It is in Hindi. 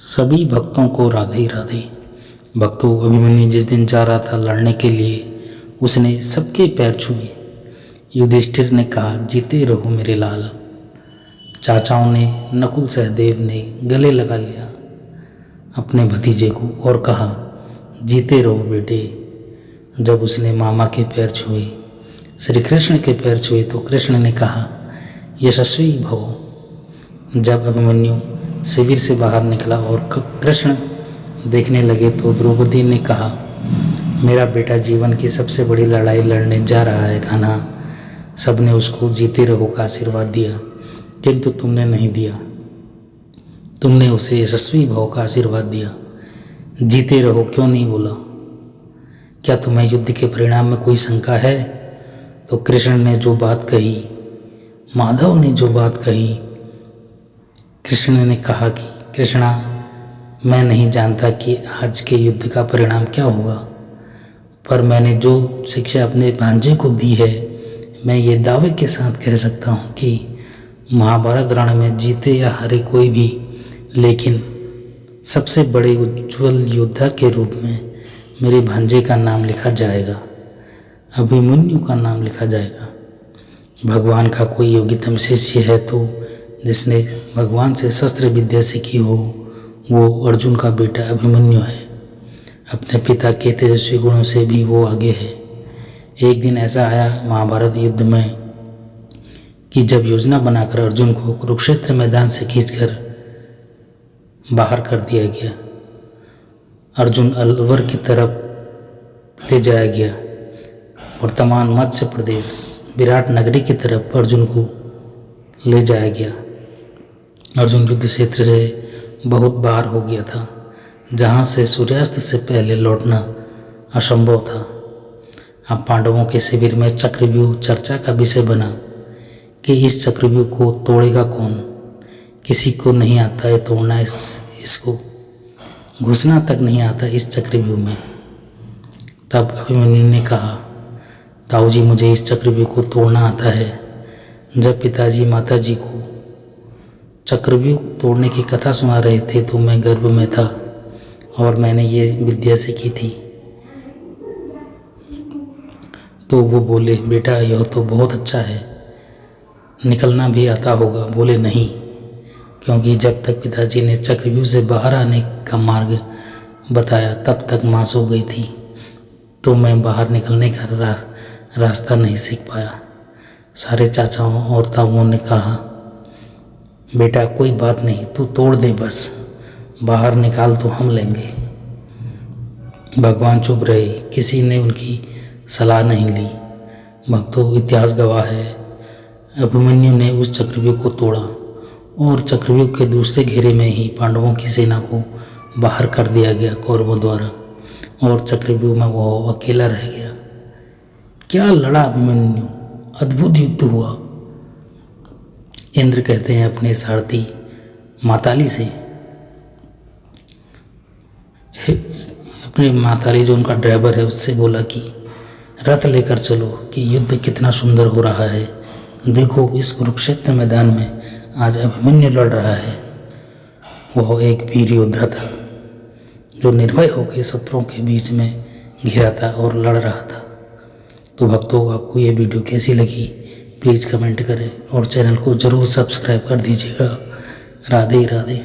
सभी भक्तों को राधे राधे। भक्तों, अभिमन्यु जिस दिन जा रहा था लड़ने के लिए, उसने सबके पैर छुए। युधिष्ठिर ने कहा, जीते रहो मेरे लाल। चाचाओं ने, नकुल सहदेव ने गले लगा लिया अपने भतीजे को और कहा, जीते रहो बेटे। जब उसने मामा के पैर छुए, श्री कृष्ण के पैर छुए, तो कृष्ण ने कहा, यशस्वी भव। जब अभिमन्यु शिविर से बाहर निकला और कृष्ण देखने लगे तो द्रौपदी ने कहा, मेरा बेटा जीवन की सबसे बड़ी लड़ाई लड़ने जा रहा है कान्हा। सबने उसको जीते रहो का आशीर्वाद दिया, किंतु तुमने नहीं दिया। तुमने उसे यशस्वी भव का आशीर्वाद दिया, जीते रहो क्यों नहीं बोला? क्या तुम्हें युद्ध के परिणाम में कोई शंका है? तो कृष्ण ने जो बात कही, माधव ने जो बात कही, कृष्ण ने कहा कि कृष्णा, मैं नहीं जानता कि आज के युद्ध का परिणाम क्या होगा, पर मैंने जो शिक्षा अपने भांजे को दी है, मैं ये दावे के साथ कह सकता हूँ कि महाभारत रण में जीते या हारे कोई भी, लेकिन सबसे बड़े उज्ज्वल योद्धा के रूप में मेरे भांजे का नाम लिखा जाएगा, अभिमन्यु का नाम लिखा जाएगा। भगवान का कोई योग्यतम शिष्य है तो जिसने भगवान से शस्त्र विद्या सीखी हो, वो अर्जुन का बेटा अभिमन्यु है। अपने पिता के तेजस्वी गुणों से भी वो आगे है। एक दिन ऐसा आया महाभारत युद्ध में कि जब योजना बनाकर अर्जुन को कुरुक्षेत्र मैदान से खींचकर बाहर कर दिया गया, अर्जुन अलवर की तरफ ले जाया गया। वर्तमान मत्स्य प्रदेश विराट नगरी की तरफ अर्जुन को ले जाया गया। अर्जुन युद्ध क्षेत्र से बहुत बाहर हो गया था, जहाँ से सूर्यास्त से पहले लौटना असंभव था। अब पांडवों के शिविर में चक्रव्यूह चर्चा का विषय बना कि इस चक्रव्यूह को तोड़ेगा कौन। किसी को नहीं आता है तोड़ना, इसको घुसना तक नहीं आता इस चक्रव्यूह में। तब अभिमन्यु ने कहा, ताऊजी, मुझे इस चक्रव्यूह को तोड़ना आता है। जब पिताजी माताजी को चक्रव्यूह तोड़ने की कथा सुना रहे थे तो मैं गर्भ में था और मैंने ये विद्या सीखी थी। तो वो बोले, बेटा यह तो बहुत अच्छा है, निकलना भी आता होगा। बोले नहीं, क्योंकि जब तक पिताजी ने चक्रव्यूह से बाहर आने का मार्ग बताया तब तक माँ सो गई थी, तो मैं बाहर निकलने का रास्ता नहीं सीख पाया। सारे चाचाओं और ताऊओं ने कहा, बेटा कोई बात नहीं, तू तोड़ दे, बस बाहर निकाल तो हम लेंगे। भगवान चुप रहे, किसी ने उनकी सलाह नहीं ली। भक्तों, इतिहास गवाह है, अभिमन्यु ने उस चक्रव्यूह को तोड़ा और चक्रव्यूह के दूसरे घेरे में ही पांडवों की सेना को बाहर कर दिया गया कौरवों द्वारा, और चक्रव्यूह में वो अकेला रह गया। क्या लड़ा अभिमन्यु, अद्भुत युद्ध हुआ। इंद्र कहते हैं अपने सारथी माताली से, अपने माताली जो उनका ड्राइवर है उससे बोला कि रथ लेकर चलो कि युद्ध कितना सुंदर हो रहा है। देखो इस कुरुक्षेत्र मैदान में आज अभिमन्यु लड़ रहा है। वह एक वीर योद्धा था जो निर्भय होकर शत्रुओं के बीच में घिरा था और लड़ रहा था। तो भक्तों, आपको ये वीडियो कैसी लगी प्लीज़ कमेंट करें और चैनल को ज़रूर सब्सक्राइब कर दीजिएगा। राधे राधे।